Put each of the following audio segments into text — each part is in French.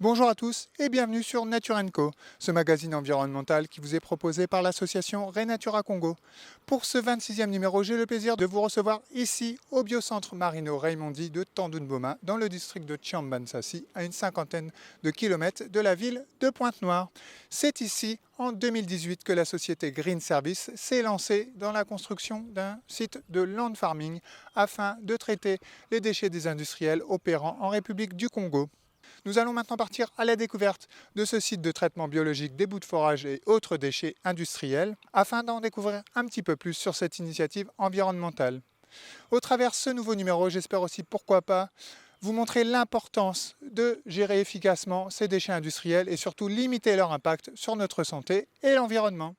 Bonjour à tous et bienvenue sur Nature Co, ce magazine environnemental qui vous est proposé par l'association Renatura Congo. Pour ce 26e numéro, j'ai le plaisir de vous recevoir ici au biocentre Marino Raimondi de Tandunboma dans le district de Chiambansassi, à une cinquantaine de kilomètres de la ville de Pointe-Noire. C'est ici, en 2018, que la société Green Service s'est lancée dans la construction d'un site de land farming afin de traiter les déchets des industriels opérant en République du Congo. Nous allons maintenant partir à la découverte de ce site de traitement biologique des bouts de forage et autres déchets industriels afin d'en découvrir un petit peu plus sur cette initiative environnementale. Au travers de ce nouveau numéro, j'espère aussi, pourquoi pas, vous montrer l'importance de gérer efficacement ces déchets industriels et surtout limiter leur impact sur notre santé et l'environnement.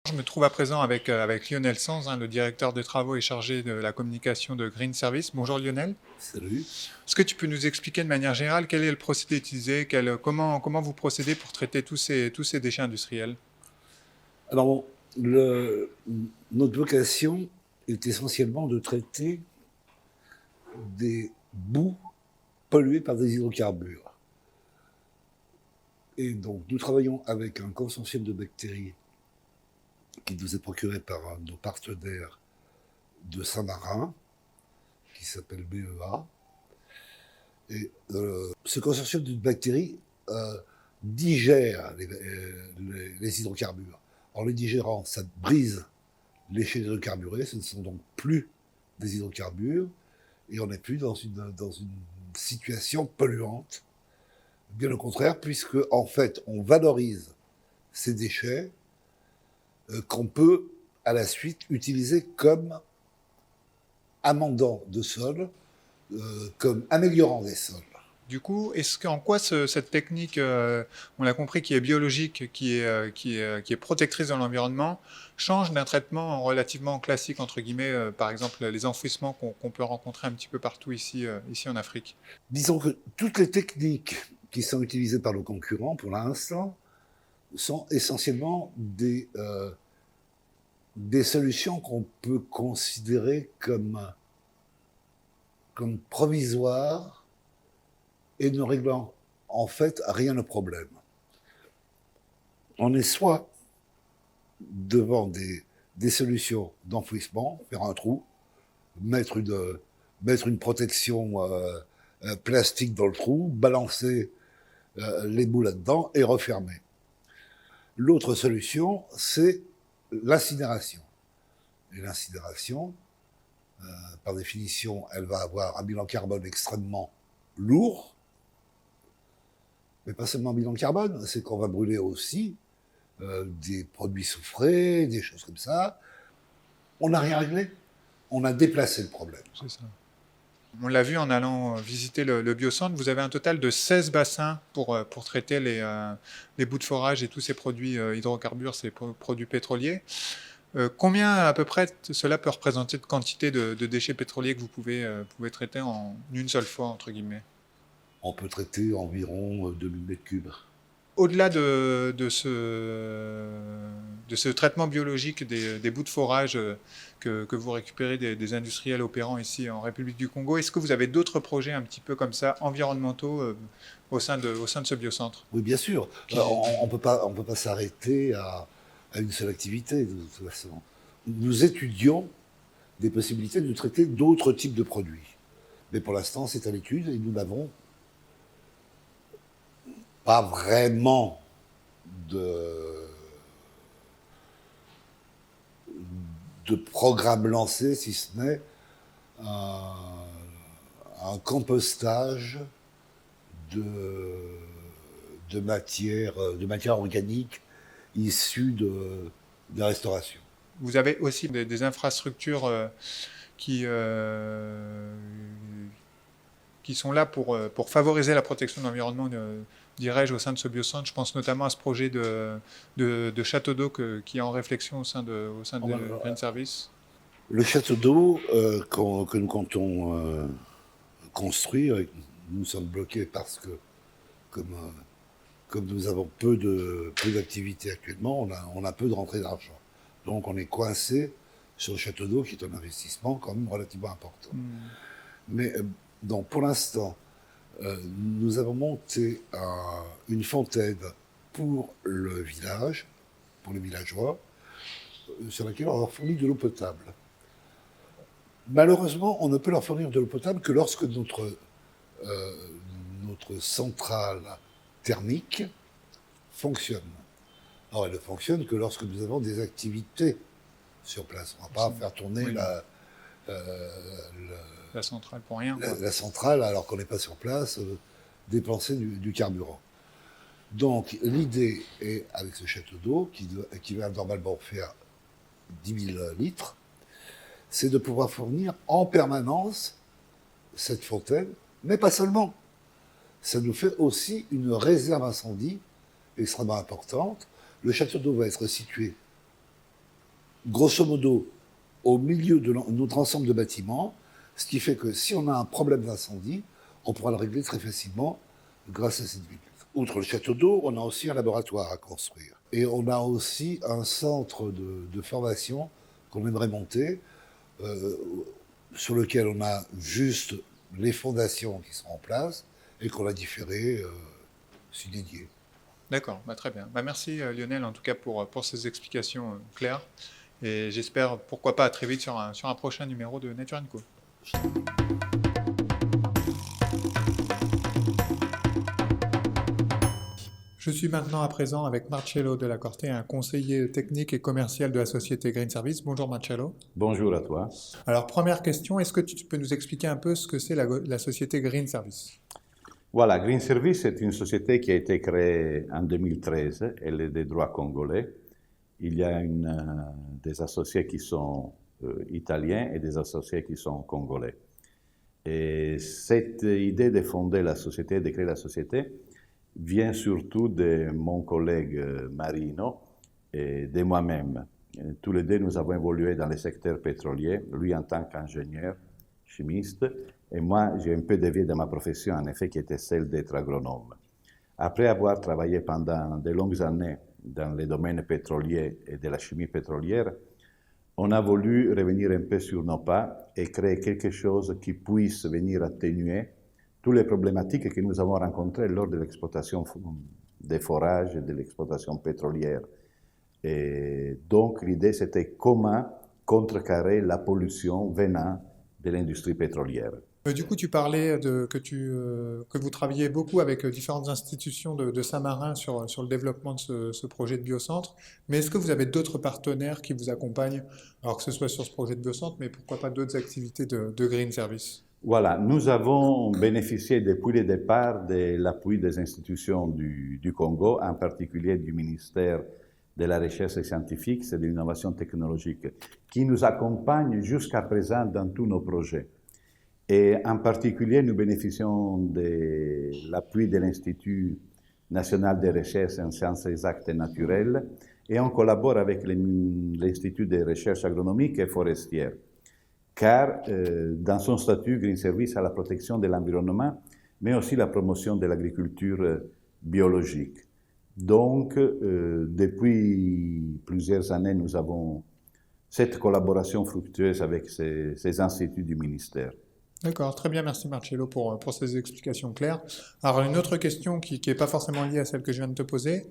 Je me trouve à présent avec Lionel Sanz, le directeur de travaux et chargé de la communication de Green Service. Bonjour Lionel. Salut. Est-ce que tu peux nous expliquer de manière générale quel est le procédé utilisé, comment vous procédez pour traiter tous ces déchets industriels? Alors, notre vocation est essentiellement de traiter des boues polluées par des hydrocarbures. Et donc, nous travaillons avec un consortium de bactéries qui nous est procuré par un de nos partenaires de Saint-Marin, qui s'appelle BEA. Et ce consortium de bactéries digère les hydrocarbures. En les digérant, ça brise les chaînes hydrocarburées, ce ne sont donc plus des hydrocarbures, et on n'est plus dans une situation polluante. Bien au contraire, puisque en fait, on valorise ces déchets qu'on peut à la suite utiliser comme amendant de sol, comme améliorant des sols. Du coup, en quoi cette technique, on l'a compris, qui est biologique, qui est protectrice dans l'environnement, change d'un traitement relativement classique, entre guillemets, par exemple les enfouissements qu'on peut rencontrer un petit peu partout ici en Afrique? Disons que toutes les techniques qui sont utilisées par nos concurrents pour l'instant sont essentiellement des solutions qu'on peut considérer comme provisoires et ne réglant en fait rien au problème. On est soit devant des solutions d'enfouissement, faire un trou, mettre une protection plastique dans le trou, balancer les bouts là-dedans et refermer. L'autre solution, c'est l'incinération. Et l'incinération, par définition, elle va avoir un bilan carbone extrêmement lourd, mais pas seulement un bilan carbone, c'est qu'on va brûler aussi des produits soufrés, des choses comme ça. On n'a rien réglé, on a déplacé le problème. C'est ça. On l'a vu en allant visiter le biocentre, vous avez un total de 16 bassins pour traiter les bouts de forage et tous ces produits hydrocarbures, ces produits pétroliers. Combien à peu près cela peut représenter de quantité de déchets pétroliers que vous pouvez traiter en une seule fois, entre guillemets? On peut traiter environ 2000 mètres cubes. Au-delà de ce traitement biologique des bouts de forage que vous récupérez des industriels opérant ici en République du Congo, est-ce que vous avez d'autres projets un petit peu comme ça, environnementaux, au sein de ce biocentre? Oui, bien sûr. On peut pas s'arrêter à une seule activité, de toute façon. Nous étudions des possibilités de traiter d'autres types de produits. Mais pour l'instant, c'est à l'étude et nous n'avons pas vraiment de programme lancé, si ce n'est un compostage de matière organique issue de la restauration. Vous avez aussi des infrastructures qui sont là pour favoriser la protection de l'environnement dirais-je, au sein de ce biocentre. Je pense notamment à ce projet de château d'eau qui est en réflexion au sein de Green Service. Le château d'eau que nous comptons construire, nous sommes bloqués parce que, comme nous avons peu d'activités actuellement, on a peu de rentrée d'argent. Donc on est coincé sur le château d'eau, qui est un investissement quand même relativement important. Mais donc pour l'instant, nous avons monté une fontaine pour le village, pour les villageois, sur laquelle on leur fournit de l'eau potable. Malheureusement, on ne peut leur fournir de l'eau potable que lorsque notre centrale thermique fonctionne. Alors, elle ne fonctionne que lorsque nous avons des activités sur place. On ne va pas faire tourner la centrale pour rien. La centrale, alors qu'on n'est pas sur place, dépenser du carburant. Donc, l'idée est, avec ce château d'eau, qui va normalement faire 10 000 litres, c'est de pouvoir fournir en permanence cette fontaine, mais pas seulement. Ça nous fait aussi une réserve incendie extrêmement importante. Le château d'eau va être situé, grosso modo, au milieu de notre ensemble de bâtiments, ce qui fait que si on a un problème d'incendie, on pourra le régler très facilement grâce à cette ville. Outre le château d'eau, on a aussi un laboratoire à construire. Et on a aussi un centre de formation qu'on aimerait monter, sur lequel on a juste les fondations qui sont en place et qu'on a différé si dédié. D'accord, très bien. Merci Lionel en tout cas pour ces explications claires. Et j'espère, pourquoi pas, à très vite sur un prochain numéro de Nature & Co. Je suis maintenant à présent avec Marcello Della Corte, un conseiller technique et commercial de la société Green Service. Bonjour Marcello. Bonjour à toi. Alors première question, est-ce que tu peux nous expliquer un peu ce que c'est la société Green Service? Voilà, Green Service est une société qui a été créée en 2013, elle est des droits congolais. Il y a des associés qui sont italiens et des associés qui sont congolais. Et cette idée de fonder la société, de créer la société, vient surtout de mon collègue Marino et de moi-même. Tous les deux, nous avons évolué dans le secteur pétrolier, lui en tant qu'ingénieur, chimiste, et moi, j'ai un peu dévié de ma profession, en effet, qui était celle d'être agronome. Après avoir travaillé pendant de longues années dans les domaines pétroliers et de la chimie pétrolière, on a voulu revenir un peu sur nos pas et créer quelque chose qui puisse venir atténuer toutes les problématiques que nous avons rencontrées lors de l'exploitation des forages et de l'exploitation pétrolière. Et donc, l'idée, c'était comment contrecarrer la pollution venant de l'industrie pétrolière. Du coup, tu parlais que vous travaillez beaucoup avec différentes institutions de Saint-Marin sur le développement de ce projet de biocentre. Mais est-ce que vous avez d'autres partenaires qui vous accompagnent, alors que ce soit sur ce projet de biocentre, mais pourquoi pas d'autres activités de Green Service? Voilà, nous avons bénéficié depuis le départ de l'appui des institutions du Congo, en particulier du ministère de la Recherche scientifique et de l'innovation technologique, qui nous accompagne jusqu'à présent dans tous nos projets. Et en particulier, nous bénéficions de l'appui de l'Institut national de recherche en sciences exactes et naturelles, et on collabore avec l'Institut de recherche agronomique et forestière. Car dans son statut, Green Service a la protection de l'environnement, mais aussi la promotion de l'agriculture biologique. Donc, depuis plusieurs années, nous avons cette collaboration fructueuse avec ces instituts du ministère. D'accord, très bien, merci Marcello pour ces explications claires. Alors une autre question qui n'est pas forcément liée à celle que je viens de te poser,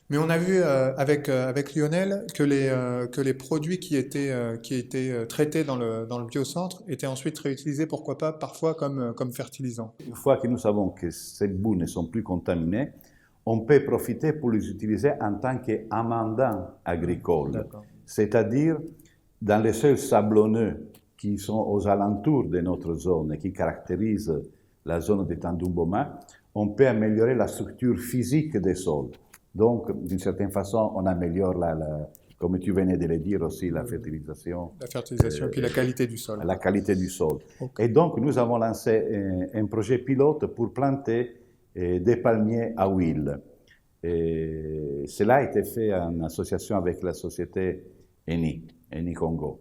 mais on a vu avec Lionel que les produits qui étaient traités dans le biocentre étaient ensuite réutilisés, pourquoi pas, parfois comme fertilisants. Une fois que nous savons que ces boues ne sont plus contaminées, on peut profiter pour les utiliser en tant qu'amendant agricole, c'est-à-dire dans les sols sablonneux qui sont aux alentours de notre zone et qui caractérisent la zone de Tandoumboma, on peut améliorer la structure physique des sols. Donc, d'une certaine façon, on améliore, comme tu venais de le dire aussi, la fertilisation. La fertilisation et puis la qualité du sol. La qualité du sol. Okay. Et donc, nous avons lancé un projet pilote pour planter et des palmiers à huile. Et cela a été fait en association avec la société Eni Congo.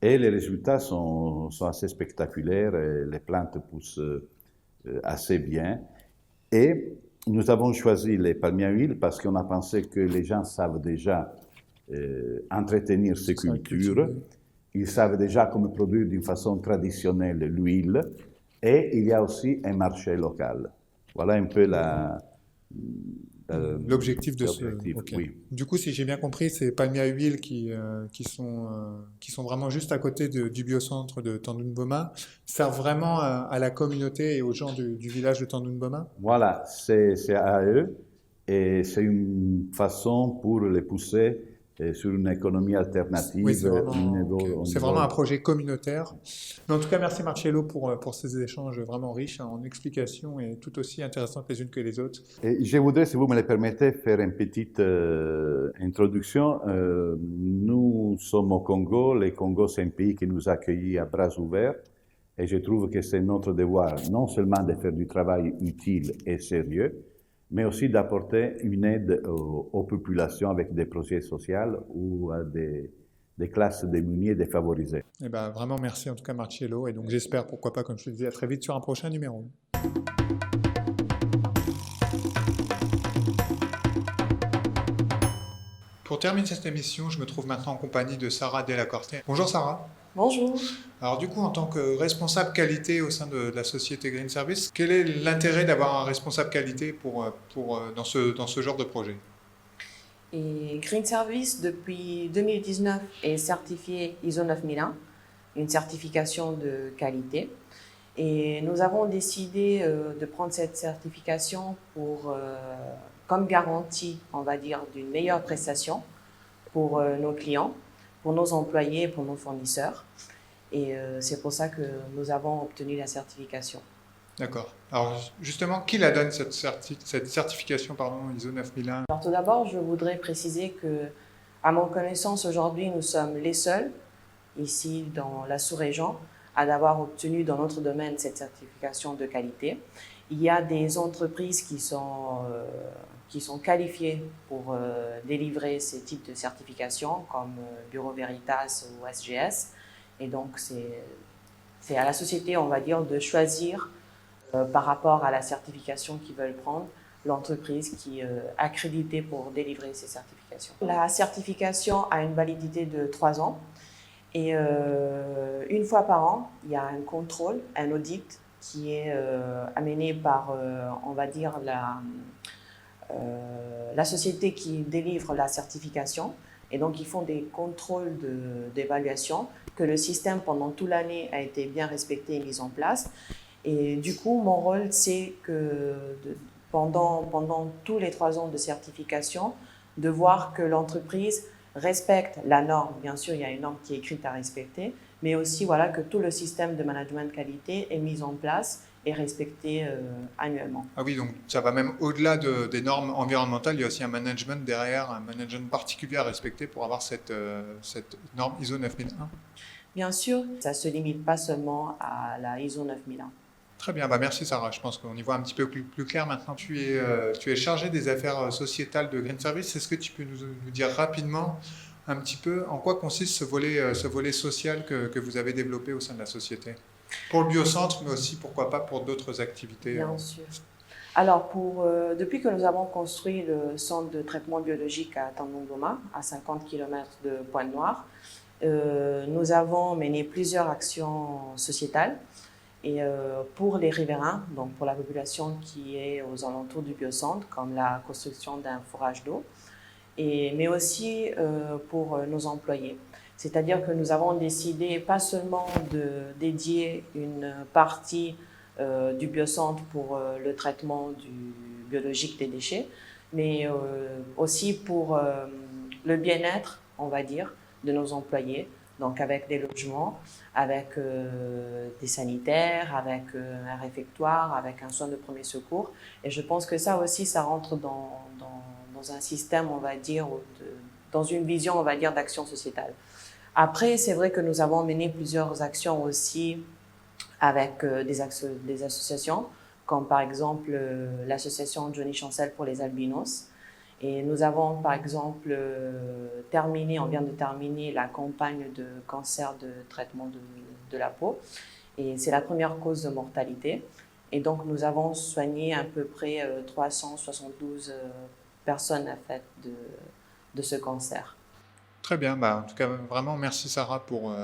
Et les résultats sont assez spectaculaires, et les plantes poussent assez bien. Et nous avons choisi les palmiers à huile parce qu'on a pensé que les gens savent déjà entretenir ces cultures. Ils savent déjà comment produire d'une façon traditionnelle l'huile. Et il y a aussi un marché local. Voilà un peu l'objectif de l'objectif, Ok. oui. Du coup, si j'ai bien compris, c'est palmiers à huile qui sont vraiment juste à côté du biocentre de Tandun-Boma, servent vraiment à la communauté et aux gens du village de Tandun-Boma? Voilà, c'est à eux et c'est une façon pour les pousser sur une économie Oui, alternative c'est vraiment, au c'est niveau. vraiment un projet communautaire. Mais en tout cas, merci Marcello pour ces échanges vraiment riches en explications et tout aussi intéressantes les unes que les autres. Et je voudrais, si vous me le permettez, faire une petite introduction. Nous sommes au Congo. Le Congo, c'est un pays qui nous a accueillis à bras ouverts. Et je trouve que c'est notre devoir non seulement de faire du travail utile et sérieux, mais aussi d'apporter une aide aux populations avec des projets sociaux ou à des classes démunies et défavorisées. Et ben, vraiment merci en tout cas Marcello. Et donc j'espère, pourquoi pas, comme je te disais, à très vite sur un prochain numéro. Pour terminer cette émission, je me trouve maintenant en compagnie de Sarah Delacorte. Bonjour Sarah. Bonjour. Alors du coup, en tant que responsable qualité au sein de la société Green Service, quel est l'intérêt d'avoir un responsable qualité dans ce genre de projet? Et Green Service, depuis 2019, est certifié ISO 9001, une certification de qualité. Et nous avons décidé de prendre cette certification comme garantie, on va dire, d'une meilleure prestation pour nos clients, pour nos employés et pour nos fournisseurs. Et c'est pour ça que nous avons obtenu la certification. D'accord. Alors justement, qui la donne cette certification ISO 9001? Alors tout d'abord, je voudrais préciser que, à mon connaissance, aujourd'hui, nous sommes les seuls, ici dans la sous-région, à avoir obtenu dans notre domaine cette certification de qualité. Il y a des entreprises qui sont qualifiées pour délivrer ces types de certifications, comme Bureau Veritas ou SGS. Et donc, c'est à la société, on va dire, de choisir par rapport à la certification qu'ils veulent prendre, l'entreprise qui est accréditée pour délivrer ces certifications. La certification a une validité de 3 ans et une fois par an, il y a un contrôle, un audit qui est amené par, on va dire, la société qui délivre la certification. Et donc, ils font des contrôles d'évaluation, que le système pendant toute l'année a été bien respecté et mis en place. Et du coup, mon rôle, c'est que pendant tous les 3 ans de certification, de voir que l'entreprise respecte la norme. Bien sûr, il y a une norme qui est écrite à respecter, mais aussi voilà, que tout le système de management de qualité est mis en place et respecté annuellement. Ah oui, donc ça va même au-delà des normes environnementales. Il y a aussi un management derrière, un management particulier à respecter pour avoir cette norme ISO 9001. Bien sûr, ça ne se limite pas seulement à la ISO 9001. Très bien, bah merci Sarah, je pense qu'on y voit un petit peu plus clair maintenant. Tu es chargée des affaires sociétales de Green Service. Est-ce que tu peux nous dire rapidement un petit peu en quoi consiste ce volet social que vous avez développé au sein de la société? Pour le biocentre, mais aussi, pourquoi pas, pour d'autres activités. Bien sûr. Alors, depuis que nous avons construit le centre de traitement biologique à Tandun-Boma, à 50 km de Pointe-Noire, nous avons mené plusieurs actions sociétales. Et pour les riverains, donc pour la population qui est aux alentours du biocentre, comme la construction d'un forage d'eau, mais aussi pour nos employés. C'est-à-dire que nous avons décidé pas seulement de dédier une partie du biocentre pour le traitement biologique des déchets, mais aussi pour le bien-être, on va dire, de nos employés, donc avec des logements, avec des sanitaires, avec un réfectoire, avec un soin de premier secours. Et je pense que ça aussi, ça rentre dans un système, on va dire, dans une vision, on va dire, d'action sociétale. Après, c'est vrai que nous avons mené plusieurs actions aussi avec des associations, comme par exemple l'association Johnny Chancel pour les albinos. Et nous avons par exemple on vient de terminer la campagne de cancer de traitement de la peau. Et c'est la première cause de mortalité. Et donc nous avons soigné à peu près 372 personnes affectes de ce cancer. Très bien, bah, en tout cas vraiment merci Sarah pour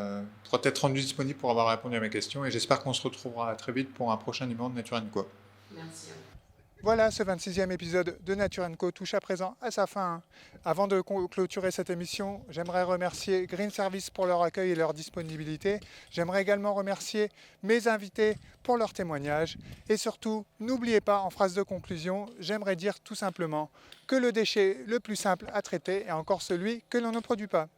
t'être rendue disponible, pour avoir répondu à mes questions et j'espère qu'on se retrouvera très vite pour un prochain numéro de Nature & Co. Merci. Voilà, ce 26e épisode de Nature & Co touche à présent à sa fin. Avant de clôturer cette émission, j'aimerais remercier Green Service pour leur accueil et leur disponibilité. J'aimerais également remercier mes invités pour leur témoignage. Et surtout, n'oubliez pas, en phrase de conclusion, j'aimerais dire tout simplement que le déchet le plus simple à traiter est encore celui que l'on ne produit pas.